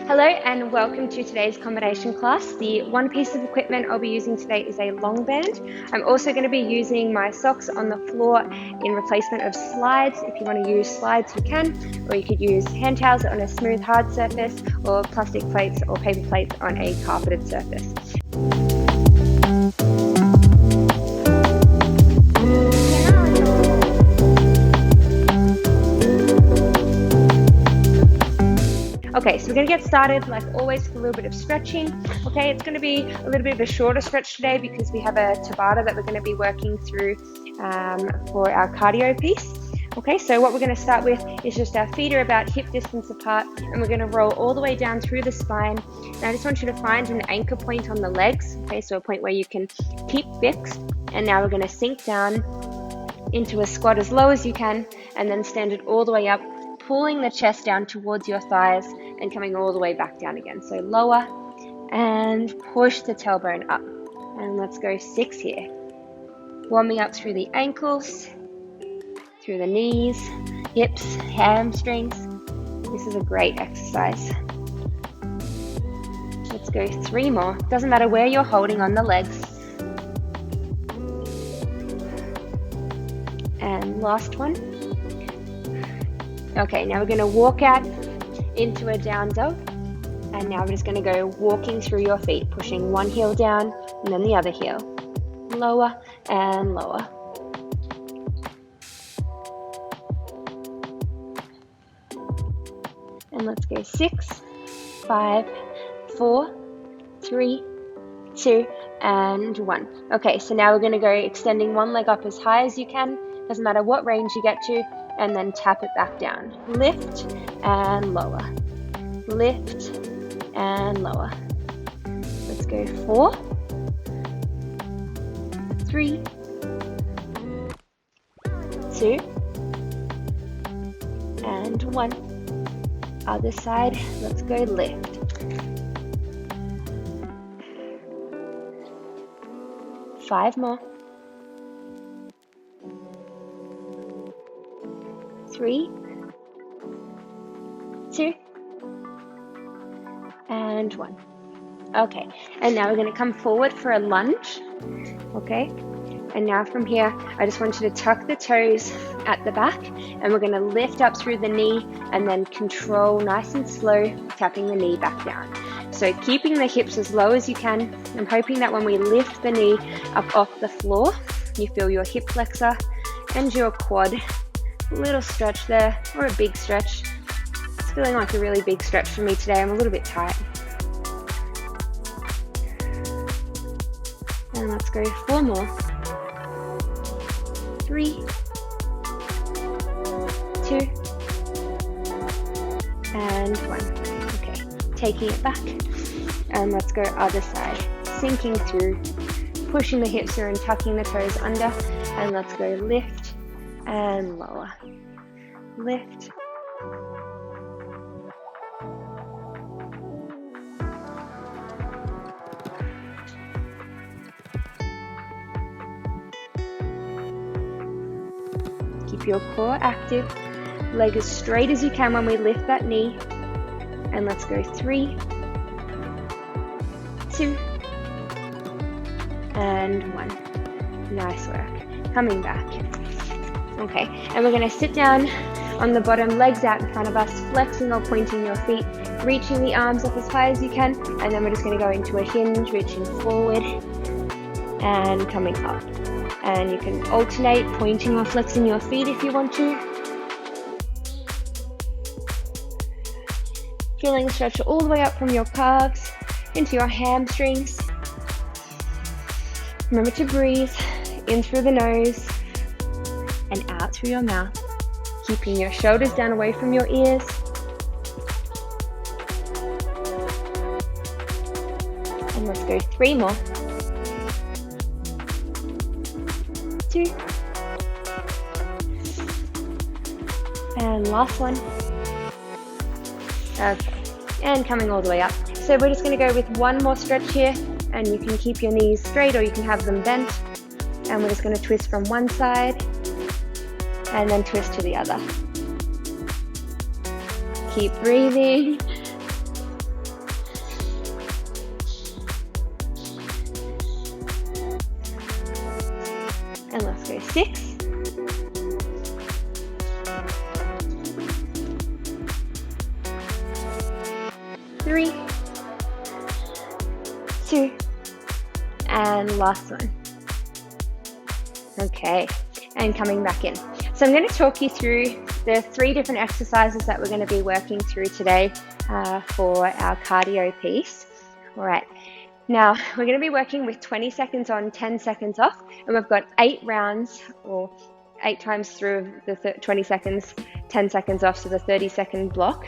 Hello and welcome to today's combination class. The one piece of equipment I'll be using today is a long band. I'm also going to be using my socks on the floor in replacement of slides. If you want to use slides, you can, or you could use hand towels on a smooth, hard surface, or plastic plates or paper plates on a carpeted surface. Okay, so we're going to get started like always with a little bit of stretching. Okay, it's going to be a little bit of a shorter stretch today because we have a Tabata that we're going to be working through for our cardio piece. Okay, so what we're going to start with is just our feet are about hip distance apart and we're going to roll all the way down through the spine. And I just want you to find an anchor point on the legs, okay, so a point where you can keep fixed. And now we're going to sink down into a squat as low as you can and then stand it all the way up, pulling the chest down towards your thighs and coming all the way back down again. So lower and push the tailbone up. And let's go 6 here. Warming up through the ankles, through the knees, hips, hamstrings. This is a great exercise. Let's go 3 more. Doesn't matter where you're holding on the legs. And last one. Okay, now we're going to walk out into a down dog, and now we're just going to go walking through your feet, pushing one heel down and then the other heel, lower and lower. And let's go 6, 5, 4, 3, 2, and 1. Okay, so now we're going to go extending one leg up as high as you can, doesn't matter what range you get to, and then tap it back down. Lift and lower. Lift and lower. Let's go 4, 3, 2, and 1. Other side, let's go lift. 5 more. 3, 2, and 1. Okay, and now we're going to come forward for a lunge. Okay, and now from here, I just want you to tuck the toes at the back, and we're going to lift up through the knee and then control nice and slow, tapping the knee back down. So keeping the hips as low as you can. I'm hoping that when we lift the knee up off the floor, you feel your hip flexor and your quad. A little stretch there, or a big stretch. It's feeling like a really big stretch for me today. I'm a little bit tight. And let's go 4 more. 3, 2, and 1. Okay, taking it back. And let's go other side. Sinking through, pushing the hips through and tucking the toes under. And let's go lift and lower. Lift. Keep your core active. Leg as straight as you can when we lift that knee. And let's go 3, 2, and 1. Nice work. Coming back. Okay, and we're going to sit down on the bottom, legs out in front of us, flexing or pointing your feet, reaching the arms up as high as you can, and then we're just going to go into a hinge, reaching forward and coming up. And you can alternate pointing or flexing your feet if you want to. Feeling the stretch all the way up from your calves into your hamstrings. Remember to breathe in through the nose and out through your mouth, keeping your shoulders down away from your ears. And let's go 3 more. 2. And last one. Okay, and coming all the way up. So we're just going to go with 1 more stretch here, and you can keep your knees straight or you can have them bent. And we're just going to twist from one side and then twist to the other. Keep breathing. 6, 3, 2, and last one. Okay, and coming back in. So I'm going to talk you through the 3 different exercises that we're going to be working through today for our cardio piece. All right, now we're going to be working with 20 seconds on, 10 seconds off, and we've got 8 rounds, or 8 times through the 20 seconds, 10 seconds off, so the 30-second block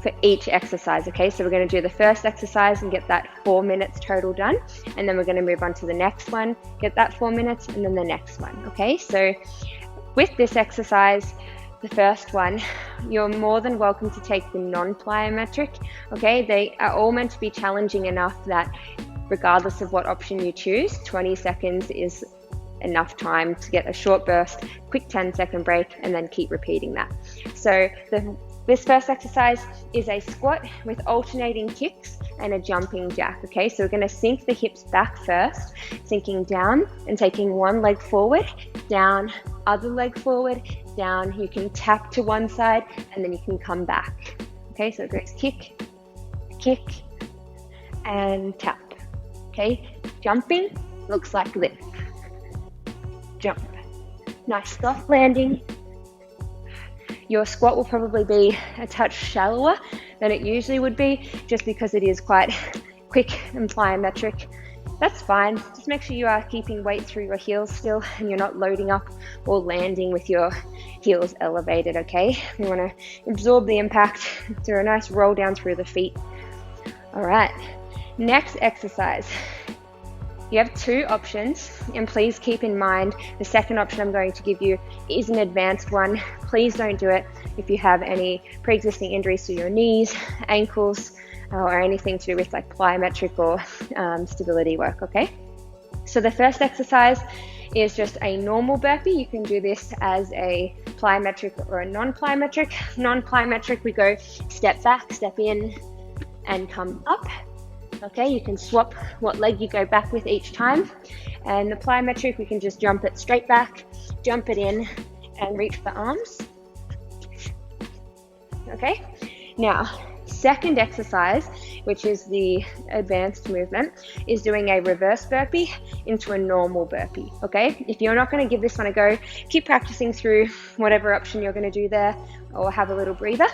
for each exercise. Okay, so we're going to do the first exercise and get that 4 minutes total done, and then we're going to move on to the next one, get that 4 minutes, and then the next one. Okay, so with this exercise, the first one, you're more than welcome to take the non-plyometric. Okay, they are all meant to be challenging enough that regardless of what option you choose, 20 seconds is enough time to get a short burst, quick 10-second break, and then keep repeating that. So this first exercise is a squat with alternating kicks and a jumping jack. Okay, so we're going to sink the hips back first, sinking down and taking one leg forward, down, other leg forward, down. You can tap to one side and then you can come back. Okay, so it goes kick, kick, and tap. Okay, jumping looks like this. Jump. Nice soft landing. Your squat will probably be a touch shallower than it usually would be, just because it is quite quick and plyometric. That's fine. Just make sure you are keeping weight through your heels still, and you're not loading up or landing with your heels elevated, okay? You want to absorb the impact through a nice roll down through the feet. All right, next exercise. You have 2 options, and please keep in mind the second option I'm going to give you is an advanced one. Please don't do it if you have any pre-existing injuries to your knees, ankles, or anything to do with like plyometric or stability work, okay? So the first exercise is just a normal burpee. You can do this as a plyometric or a non-plyometric. Non-plyometric, we go step back, step in, and come up. Okay, you can swap what leg you go back with each time. And the plyometric, we can just jump it straight back, jump it in, and reach for arms. Okay, now second exercise, which is the advanced movement, is doing a reverse burpee into a normal burpee. Okay, if you're not going to give this one a go, keep practicing through whatever option you're going to do there, or have a little breather.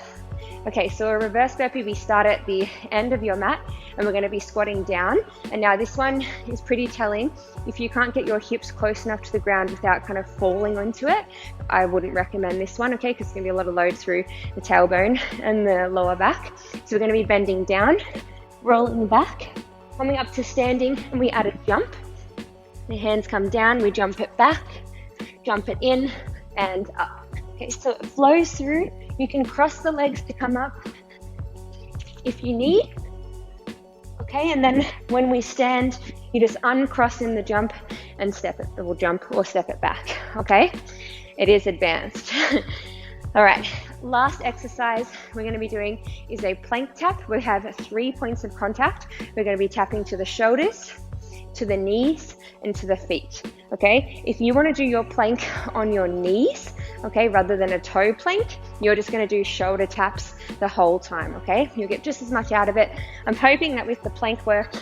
Okay, so a reverse burpee, we start at the end of your mat and we're going to be squatting down. And now this one is pretty telling. If you can't get your hips close enough to the ground without kind of falling onto it, I wouldn't recommend this one, okay, because it's going to be a lot of load through the tailbone and the lower back. So we're going to be bending down, rolling back, coming up to standing, and we add a jump. The hands come down, we jump it back, jump it in and up. Okay, so it flows through. You can cross the legs to come up if you need. Okay, and then when we stand, you just uncross in the jump and step it, or jump or step it back. Okay, it is advanced. All right, last exercise we're going to be doing is a plank tap. We have 3 points of contact. We're going to be tapping to the shoulders, to the knees, and to the feet. Okay, if you want to do your plank on your knees, okay, rather than a toe plank, you're just going to do shoulder taps the whole time. Okay, you'll get just as much out of it. I'm hoping that with the plank work,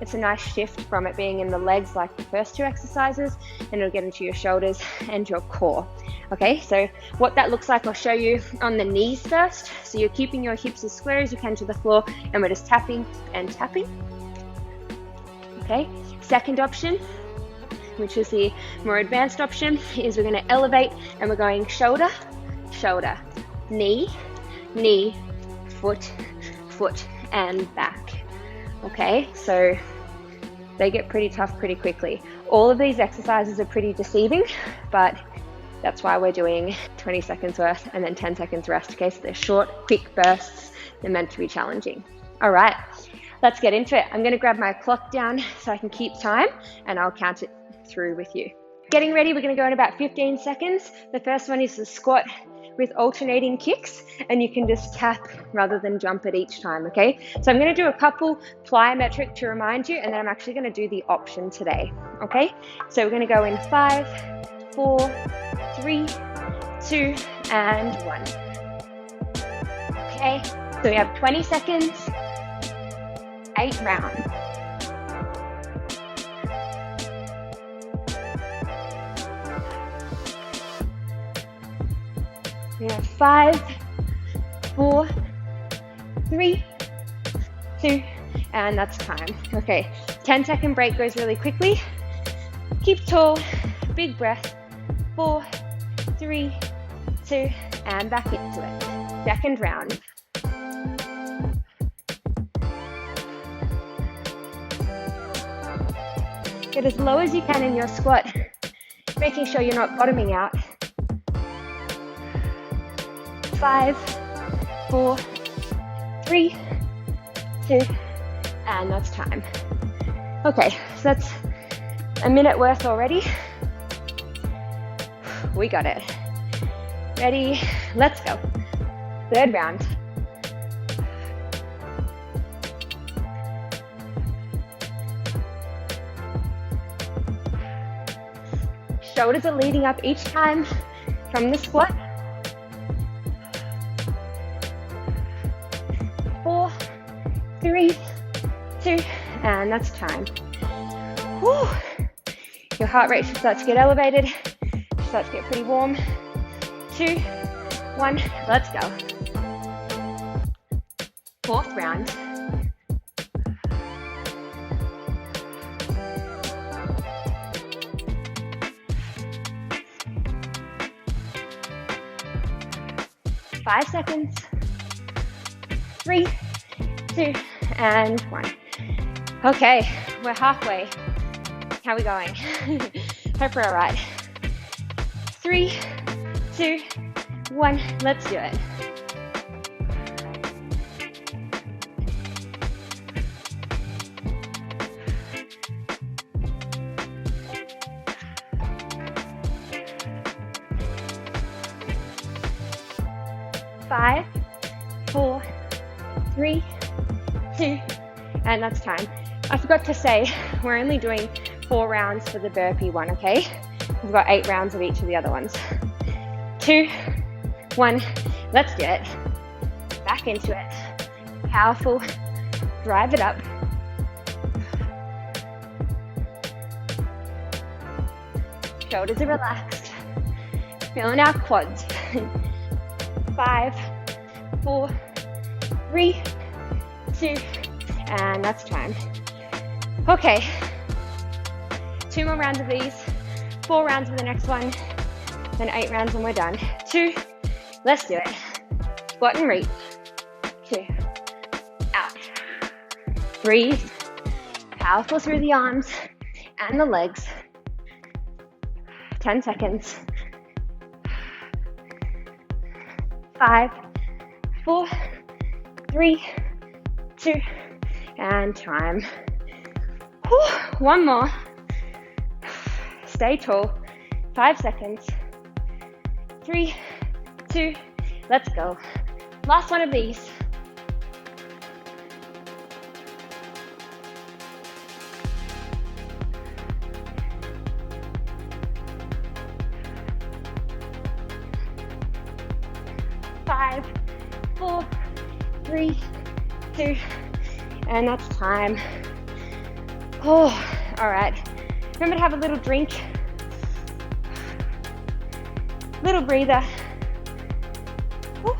it's a nice shift from it being in the legs like the first 2 exercises, and it'll get into your shoulders and your core. Okay, so what that looks like, I'll show you on the knees first. So you're keeping your hips as square as you can to the floor, and we're just tapping and tapping. Okay, second option, which is the more advanced option, is we're going to elevate and we're going shoulder, shoulder, knee, knee, foot, foot, and back. Okay, so they get pretty tough pretty quickly. All of these exercises are pretty deceiving, but that's why we're doing 20 seconds worth and then 10 seconds rest. Okay, so they're short, quick bursts. They're meant to be challenging. All right, let's get into it. I'm going to grab my clock down so I can keep time, and I'll count it through with you. Getting ready, we're going to go in about 15 seconds. The first one is the squat with alternating kicks, and you can just tap rather than jump it each time, okay? So I'm going to do a couple plyometric to remind you, and then I'm actually going to do the option today, okay? So we're going to go in 5, 4, 3, 2, and 1. Okay, so we have 20 seconds, 8 rounds. We have 5, 4, 3, 2, and that's time. Okay, 10-second break goes really quickly. Keep tall, big breath. 4, 3, 2, and back into it. Second round. Get as low as you can in your squat, making sure you're not bottoming out. 5, 4, 3, 2, and that's time. Okay, so that's a minute worth already. We got it. Ready? Let's go. Third round. Shoulders are leading up each time from the squat. 4, 3, 2, and that's time. Whew. Your heart rate should start to get elevated, start to get pretty warm. 2, 1, let's go. Fourth round. Five seconds. 3, 2, and 1. Okay, we're halfway. How are we going? Hope we're all right. 3, 2, 1, let's do it. Five, 4, 3, 2, and that's time. I forgot to say, we're only doing 4 rounds for the burpee one, okay? We've got 8 rounds of each of the other ones. 2, 1, let's do it. Back into it. Powerful. Drive it up. Shoulders are relaxed. Feeling our quads. 5, 4, 3, 2, and that's time. Okay, 2 more rounds of these, 4 rounds of the next one, then 8 rounds when we're done. 2, let's do it. Squat and reach. 2, out. Breathe. Powerful through the arms and the legs. 10 seconds. 5, 4, 3, 2, and time. Whew, one more. Stay tall. 5 seconds. 3, 2, let's go. Last one of these. Five, 4, 3, 2, and that's time. Oh, all right. Remember to have a little drink, little breather. Whew.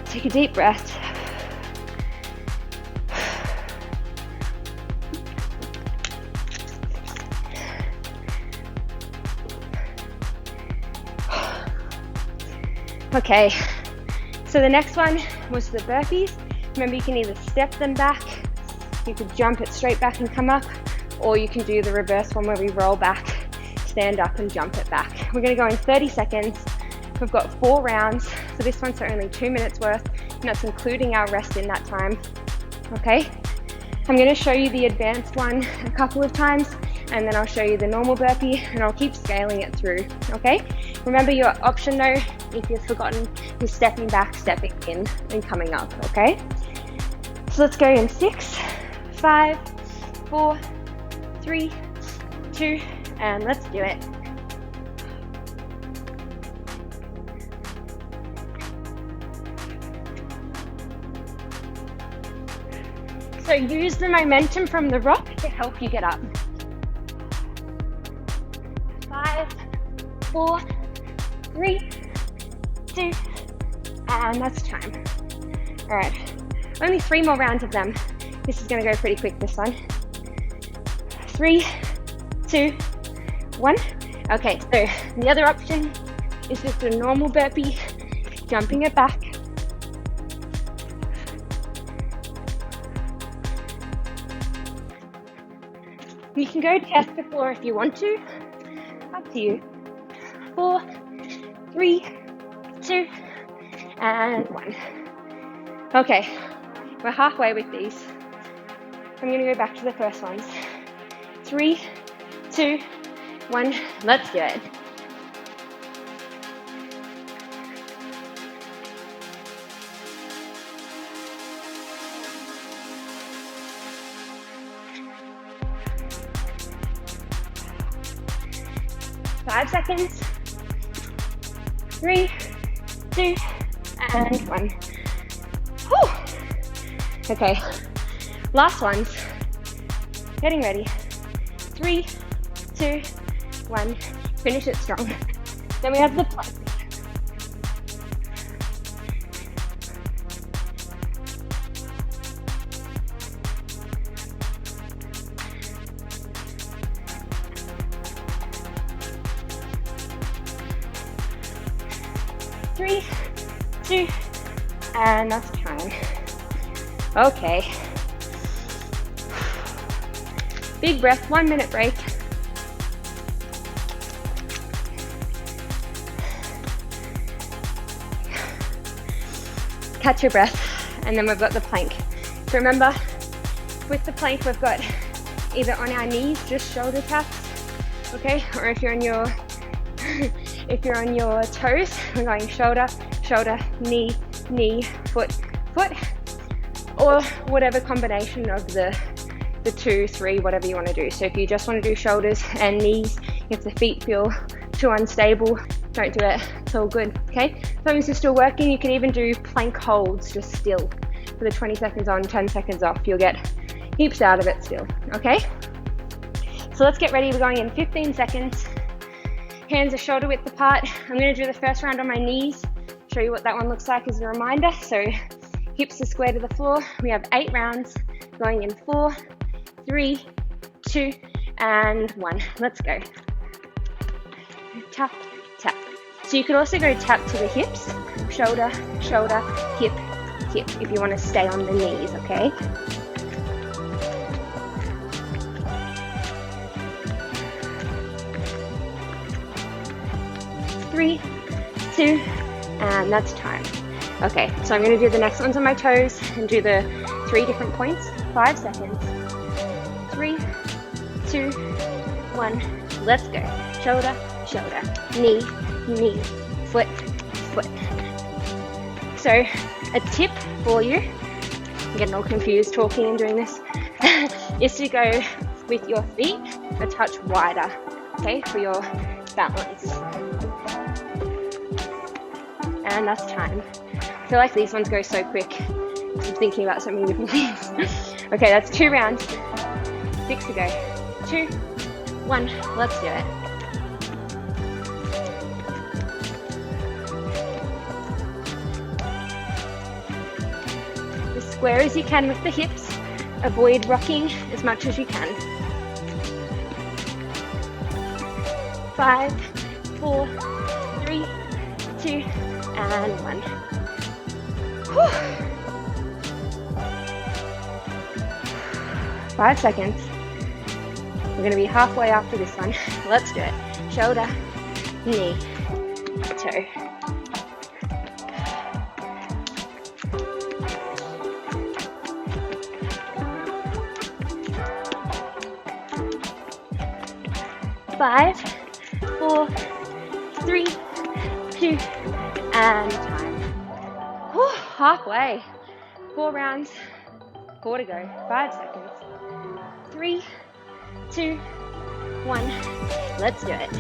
Take a deep breath. Okay, so the next one was the burpees. Remember, you can either step them back, you could jump it straight back and come up, or you can do the reverse one where we roll back, stand up and jump it back. We're going to go in 30 seconds. We've got 4 rounds, so this one's only 2 minutes worth, and that's including our rest in that time. Okay, I'm going to show you the advanced one a couple of times, and then I'll show you the normal burpee, and I'll keep scaling it through. Okay, remember your option though, if you've forgotten, is stepping back, stepping in, and coming up. Okay, so let's go in 6, 5, 4, 3, 2, and let's do it. So use the momentum from the rock to help you get up. 5, 4, 3, 2, and that's time. All right, only 3 more rounds of them. This is gonna go pretty quick, this one. 3, 2, 1. Okay, so the other option is just a normal burpee, jumping it back. You can go test the floor if you want to, up to you. 4, 3, 2, and 1. Okay, we're halfway with these. I'm gonna go back to the first ones. 3, 2, 1, let's do it. Five seconds. 3, 2, and 1. Whew. Okay, last ones. Getting ready. 3, 2, 1. Finish it strong. Then we have the plank. Three, 2, and that's time. Okay. Big breath, 1 minute break. Catch your breath, and then we've got the plank. So remember, with the plank, we've got either on our knees, just shoulder taps, okay? Or if you're on your if you're on your toes, we're going shoulder, shoulder, knee, knee, foot, foot, or whatever combination of the 2, 3, whatever you want to do. So if you just want to do shoulders and knees, if the feet feel too unstable, don't do it. It's all good, okay? As long as you're still working, you can even do plank holds just still for the 20 seconds on, 10 seconds off. You'll get heaps out of it still, okay? So let's get ready. We're going in 15 seconds. Hands are shoulder width apart. I'm going to do the first round on my knees, show you what that one looks like as a reminder. So hips are square to the floor. We have 8 rounds going in 4, 3, 2, and 1. Let's go. Tap, tap. So you could also go tap to the hips, shoulder, shoulder, hip, hip, if you want to stay on the knees, okay? Three, 2, and that's time. Okay, so I'm going to do the next ones on my toes and do the 3 different points. 5 seconds. 3, 2, 1. Let's go. Shoulder, shoulder, knee, knee, foot, foot. So a tip for you, I'm getting all confused talking and doing this, is to go with your feet a touch wider, okay, for your balance. And that's time. I feel like these ones go so quick. I'm thinking about so many different things. Okay, that's 2 rounds. 6 to go. 2, 1, let's do it. As square as you can with the hips. Avoid rocking as much as you can. 5, 4, 3, 2, and 1. Whew. 5 seconds. We're going to be halfway after this one. Let's do it. Shoulder, knee, toe. Five, 4, 3, 2, and time. Whew, halfway. 4 rounds, 4 to go. 5 seconds. 3, 2, 1. Let's do it.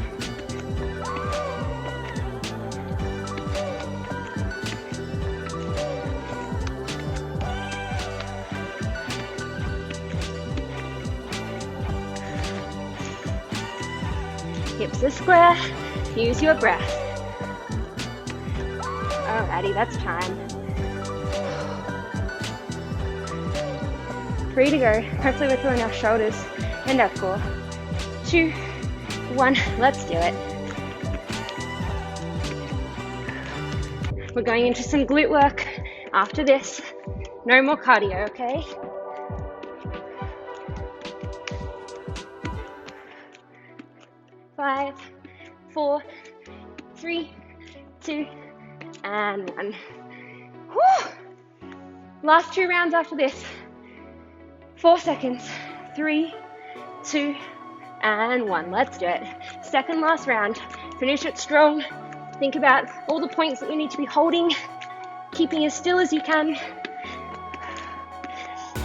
Hips are square. Use your breath. Alrighty, that's time. 3 to go. Hopefully we're feeling our shoulders and our core. 2, 1, let's do it. We're going into some glute work after this. No more cardio, okay? Five, 4, 3, 2, and 1. Whew. Last 2 rounds after this. 4 seconds. 3, 2, and 1. Let's do it. Second last round. Finish it strong. Think about all the points that you need to be holding. Keeping as still as you can.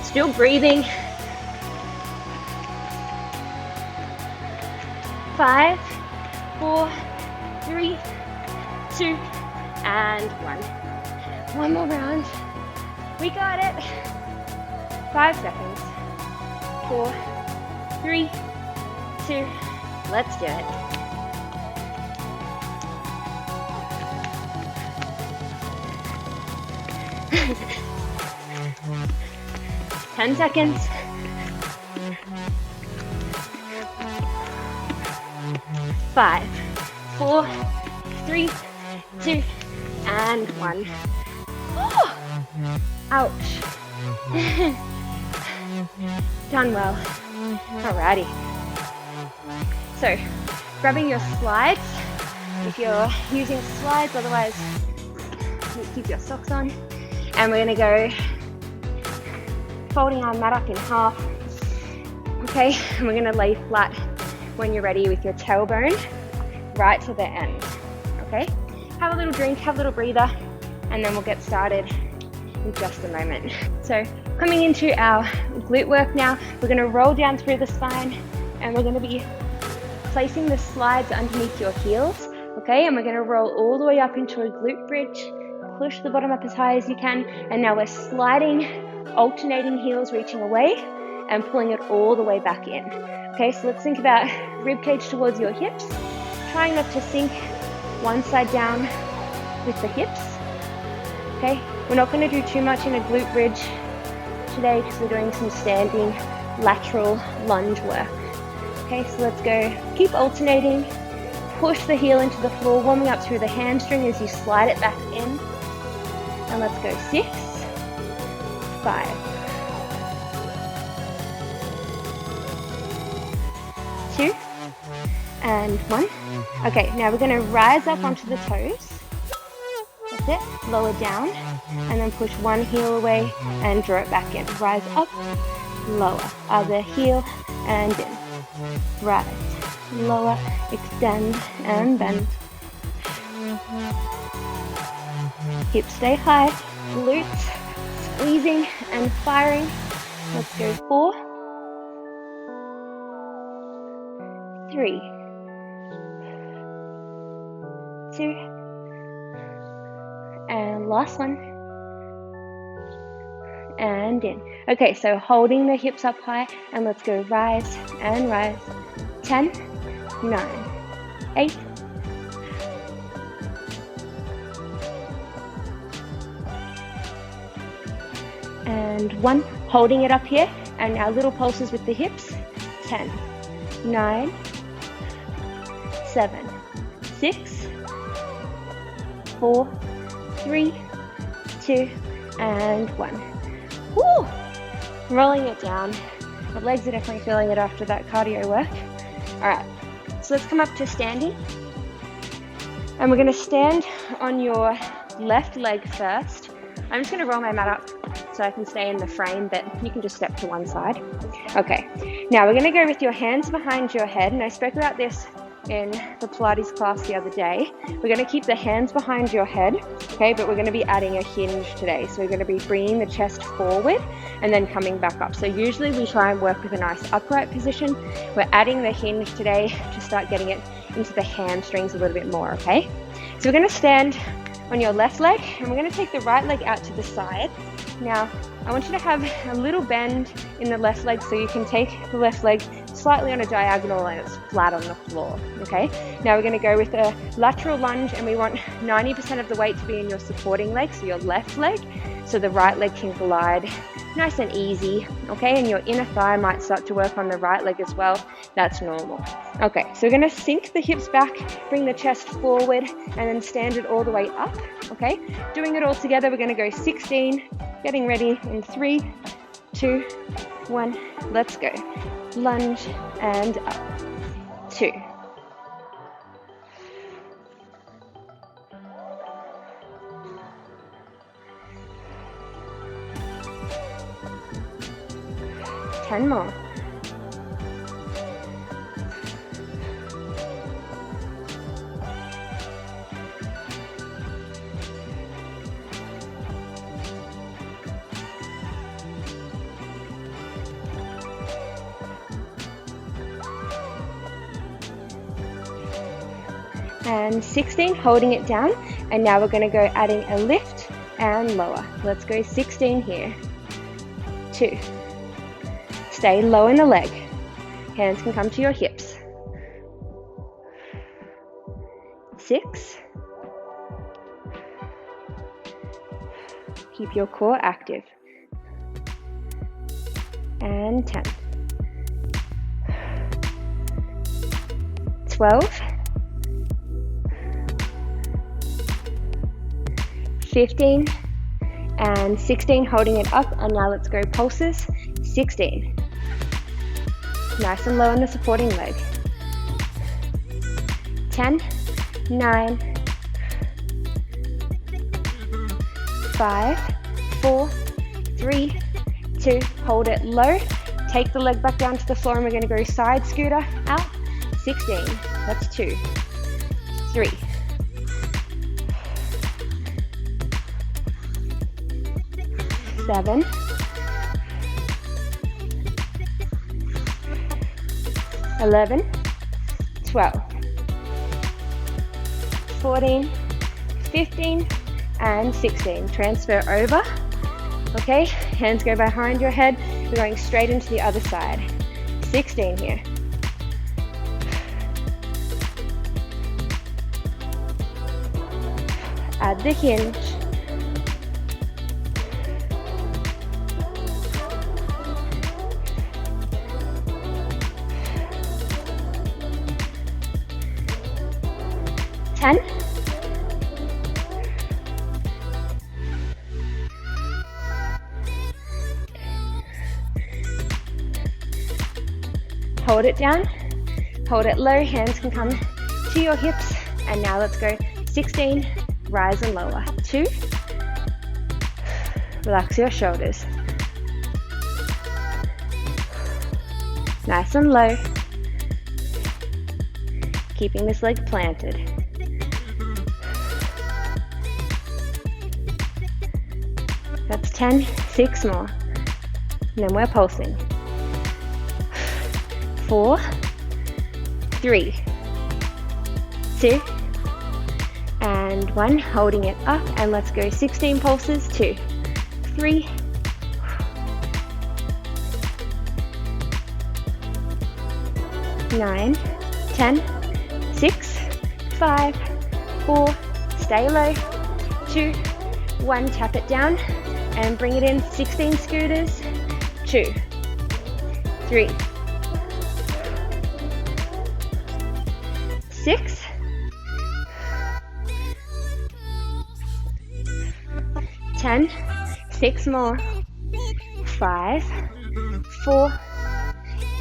Still breathing. 5, 4, 3, 2, and 1. One more round. We got it. 5 seconds. 4, 3, 2, let's do it. Ten seconds. 5, 4, 3, 2, and 1. Oh, ouch. Done well. Alrighty. So, grabbing your slides. If you're using slides, otherwise keep your socks on. And we're gonna go folding our mat up in half. Okay, and we're gonna lay flat when you're ready with your tailbone right to the end. Okay, have a little drink, have a little breather, and then we'll get started in just a moment. So coming into our glute work now, we're going to roll down through the spine and we're going to be placing the slides underneath your heels. Okay, and we're going to roll all the way up into a glute bridge, push the bottom up as high as you can, and now we're sliding, alternating heels reaching away and pulling it all the way back in. Okay, so let's think about rib cage towards your hips, trying not to sink one side down with the hips. Okay, we're not going to do too much in a glute bridge today because we're doing some standing lateral lunge work. Okay, so let's go, keep alternating, push the heel into the floor, warming up through the hamstring as you slide it back in. And let's go 6, 5, 2, and 1. Okay, now we're going to rise up onto the toes. That's it. Lower down, and then push one heel away and draw it back in. Rise up, lower. Other heel and in. Rise, lower, extend, and bend. Hips stay high. Glutes squeezing and firing. Let's go 4, 3, 2, and last one, and in. Okay, so holding the hips up high, and let's go rise and rise. 10, 9, 8, and 1. Holding it up here, and now little pulses with the hips. 10, 9, 7, 6, 4, 3, 2, and 1. Woo! Rolling it down. The legs are definitely feeling it after that cardio work. Alright, so let's come up to standing. And we're going to stand on your left leg first. I'm just going to roll my mat up so I can stay in the frame, but you can just step to one side. Okay, now we're going to go with your hands behind your head, and I spoke about this in the Pilates class the other day, we're going to keep the hands behind your head, okay, but we're going to be adding a hinge today. So we're going to be bringing the chest forward and then coming back up. So usually we try and work with a nice upright position. We're adding the hinge today to start getting it into the hamstrings a little bit more, okay? So we're going to stand on your left leg and we're going to take the right leg out to the side. Now, I want you to have a little bend in the left leg so you can take the left leg slightly on a diagonal and it's flat on the floor, okay? Now we're going to go with a lateral lunge and we want 90% of the weight to be in your supporting leg, so your left leg, so the right leg can glide nice and easy, okay? And your inner thigh might start to work on the right leg as well. That's normal. Okay, so we're going to sink the hips back, bring the chest forward, and then stand it all the way up, okay? Doing it all together, we're going to go 16, getting ready in 3, 2, 1, let's go. Lunge and up. 2. Ten more. And 16, holding it down, and now we're going to go adding a lift and lower. Let's go 16 here. 2. Stay low in the leg. Hands can come to your hips. 6. Keep your core active. And 10. 12. 15 and 16, holding it up, and now let's go pulses. 16. Nice and low in the supporting leg. 10, 9, 5, 4, 3, 2, hold it low. Take the leg back down to the floor and we're going to go side scooter out. 16, that's 2, 3, 7, 11, 12, 14, 15, and 16. Transfer over. Okay, hands go behind your head. We're going straight into the other side. 16 here. Add the hinge. Hold it down, hold it low, hands can come to your hips, and now let's go 16, rise and lower. 2, relax your shoulders. Nice and low, keeping this leg planted. That's 10, 6 more, and then we're pulsing. 4, 3, 2, and 1, holding it up, and let's go 16 pulses. 2, 3, 9, 10, 6, 5, 4, stay low, 2, 1, tap it down, and bring it in, 16 scooters, 2, 3, 6, 10, 6 more, 5, 4,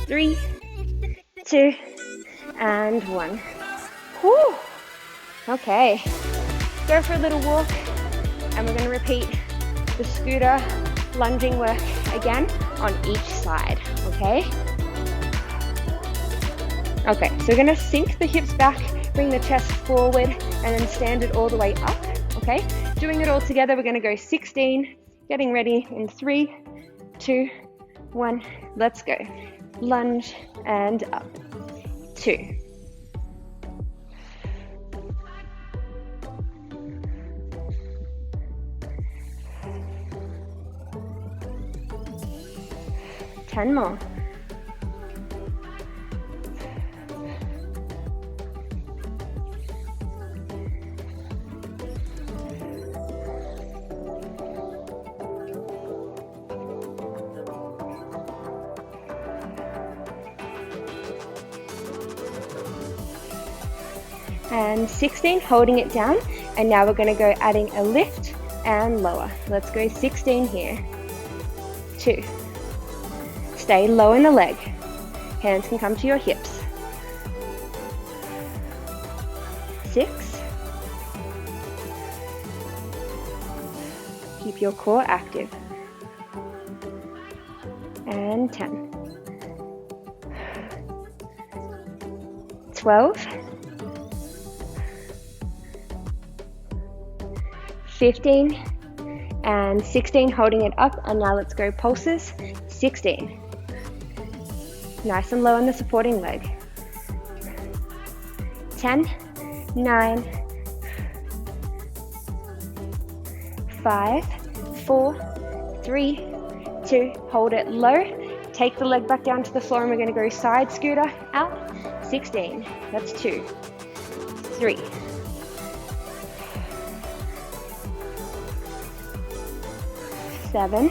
3, 2, and 1. Whew. Okay, go for a little walk, and we're going to repeat the scooter lunging work again on each side, okay? Okay, so we're gonna sink the hips back, bring the chest forward, and then stand it all the way up, okay? Doing it all together, we're gonna go 16, getting ready in 3, 2, 1, let's go. Lunge and up, 2. Ten more. And 16, holding it down. And now we're going to go adding a lift and lower. Let's go 16 here. 2. Stay low in the leg. Hands can come to your hips. 6. Keep your core active. And 10. 12. 15 and 16, holding it up, and now let's go pulses. 16. Nice and low on the supporting leg. 10, 9, 5, 4, 3, 2, hold it low. Take the leg back down to the floor and we're going to go side scooter out. 16, that's 2, 3, 7,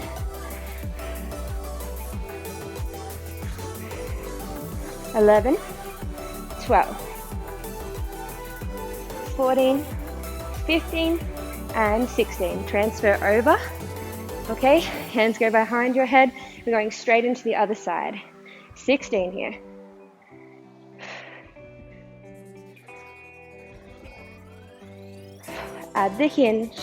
11, 12, 14, 15, and 16. Transfer over. Okay, hands go behind your head. We're going straight into the other side. 16 here. Add the hinge.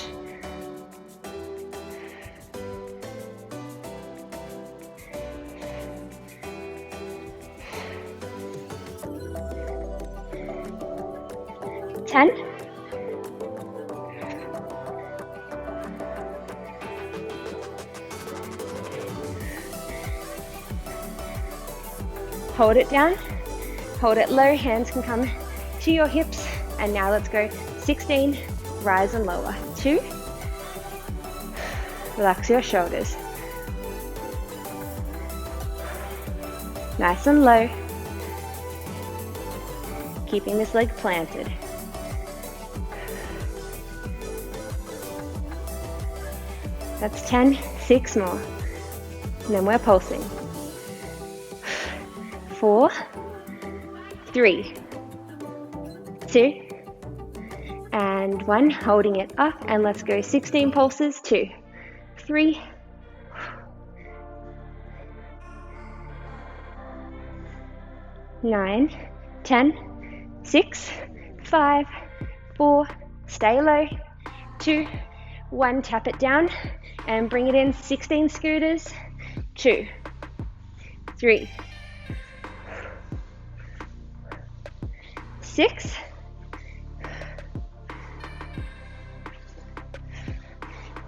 Hold it down, hold it low, hands can come to your hips, and now let's go 16, rise and lower, 2, relax your shoulders, nice and low, keeping this leg planted, that's 10, 6 more, and then we're pulsing. 4, 3, 2, and 1, holding it up, and let's go 16 pulses, 2, 3, 9, 10, 6, 5, 4, stay low, 2, 1, tap it down, and bring it in, 16 scooters, 2, 3, 6,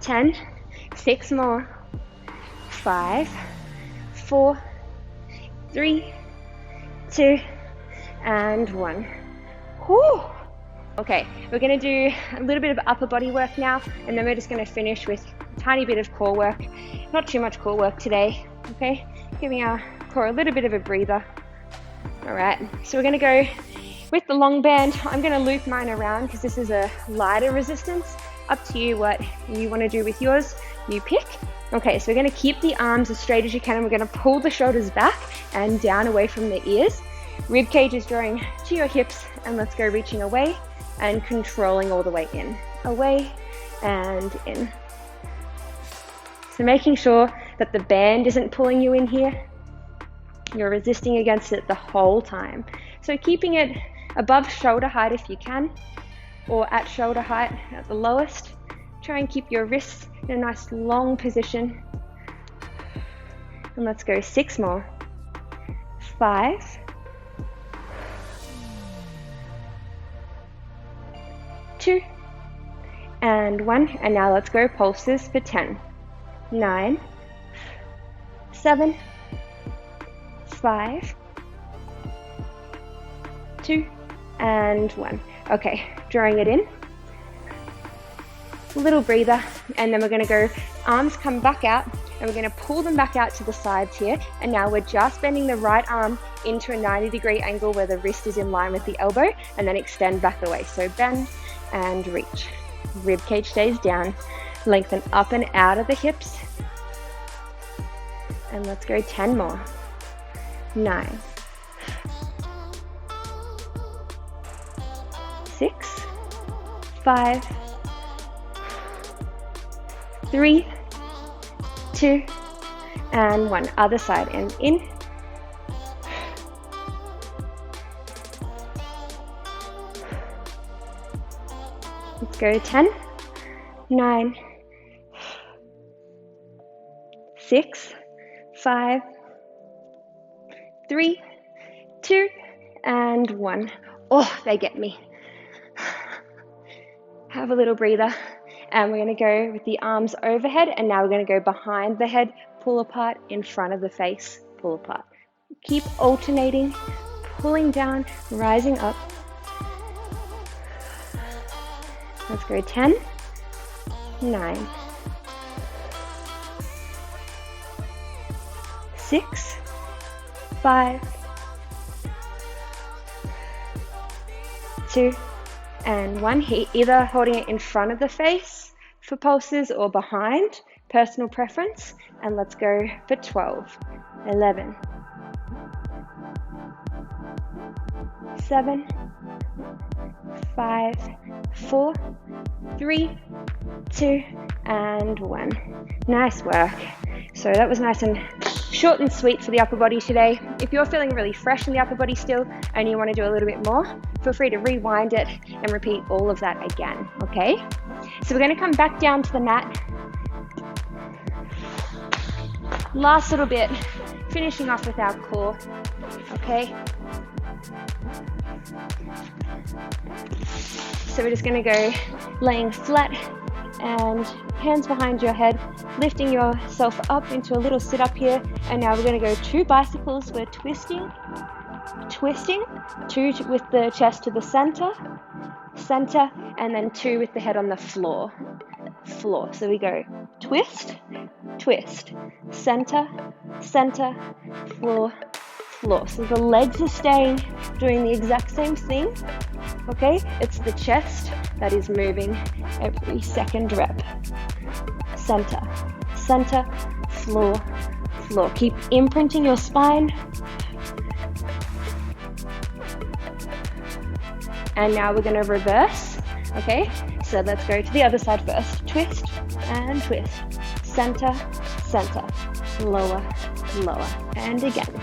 10, 6 more, 5, 4, 3, 2, and 1. Whew. Okay, we're going to do a little bit of upper body work now, and then we're just going to finish with a tiny bit of core work. Not too much core work today, okay? Giving our core a little bit of a breather. All right, so we're going to go with the long band. I'm going to loop mine around because this is a lighter resistance. Up to you what you want to do with yours. You pick. Okay, so we're going to keep the arms as straight as you can, and we're going to pull the shoulders back and down away from the ears. Rib cage is drawing to your hips, and let's go reaching away and controlling all the way in. Away and in. So making sure that the band isn't pulling you in here. You're resisting against it the whole time. So keeping it above shoulder height if you can, or at shoulder height at the lowest. Try and keep your wrists in a nice long position. And let's go 6 more. 5, 2, and 1. And now let's go pulses for 10, 9, 7, 5, 2, and 1. Okay, drawing it in. Little breather, and then we're going to go arms come back out, and we're going to pull them back out to the sides here. And now we're just bending the right arm into a 90-degree angle where the wrist is in line with the elbow, and then extend back away. So bend and reach. Rib cage stays down. Lengthen up and out of the hips. And let's go 10 more. 9, 6, 5, 3, 2, and 1. Other side, and in. Let's go 10, 9, 6, 5, 3, 2, and 1. Oh, they get me. Have a little breather. And we're going to go with the arms overhead, and now we're going to go behind the head, pull apart, in front of the face, pull apart. Keep alternating, pulling down, rising up. Let's go 10, 9, 6, 5, 2, and 1. Either holding it in front of the face for pulses or behind, personal preference. And let's go for 12, 11, 7, 5, 4, 3, 2, and 1. Nice work. So that was nice and short and sweet for the upper body today. If you're feeling really fresh in the upper body still and you want to do a little bit more, feel free to rewind it and repeat all of that again, okay? So we're going to come back down to the mat. Last little bit, finishing off with our core, okay? So we're just going to go laying flat and hands behind your head, lifting yourself up into a little sit up here. And now we're going to go 2 bicycles. We're twisting, 2 with the chest to the center, and then 2 with the head on the floor. So we go twist, center, floor. So the legs are staying, doing the exact same thing, okay? It's the chest that is moving every second rep. Center, floor. Keep imprinting your spine. And now we're going to reverse, okay? So let's go to the other side first. Twist and twist. Center, lower, and again.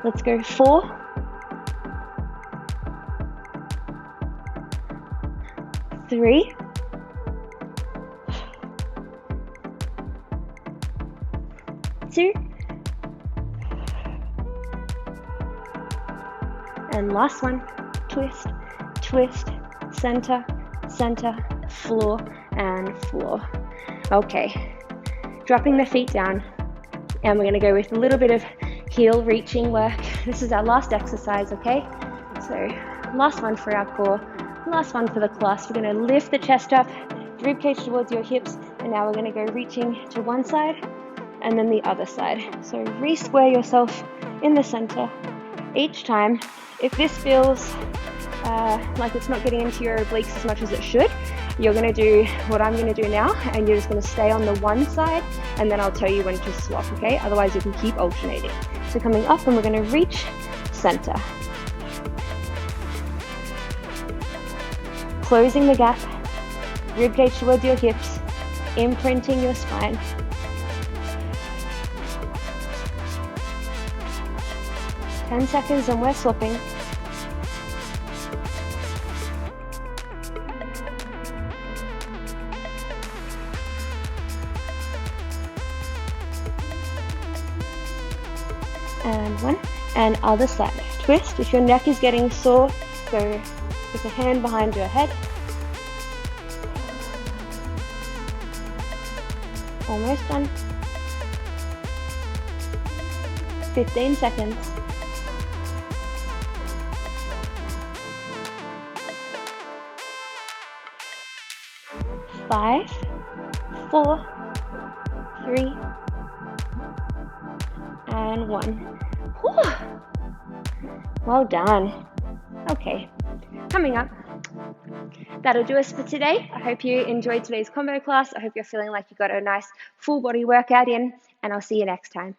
Let's go 4, 3, 2, and last one. Twist, center, floor, and floor. Okay, dropping the feet down, and we're going to go with a little bit of heel reaching work. This is our last exercise, okay? So last one for our core, last one for the class. We're going to lift the chest up, ribcage towards your hips, and now we're going to go reaching to one side and then the other side. So re-square yourself in the center each time. If this feels like it's not getting into your obliques as much as it should, you're going to do what I'm going to do now, and you're just going to stay on the one side, and then I'll tell you when to swap, okay? Otherwise you can keep alternating. So coming up, and we're going to reach center. Closing the gap, ribcage towards your hips, imprinting your spine. Ten seconds and we're swapping. And 1, and other side. twist. If your neck is getting sore, go with a hand behind your head. Almost done. 15 seconds. 5, 4, 3, and 1. Whew. Well done. Okay, coming up. That'll do us for today. I hope you enjoyed today's combo class. I hope you're feeling like you got a nice full body workout in, and I'll see you next time.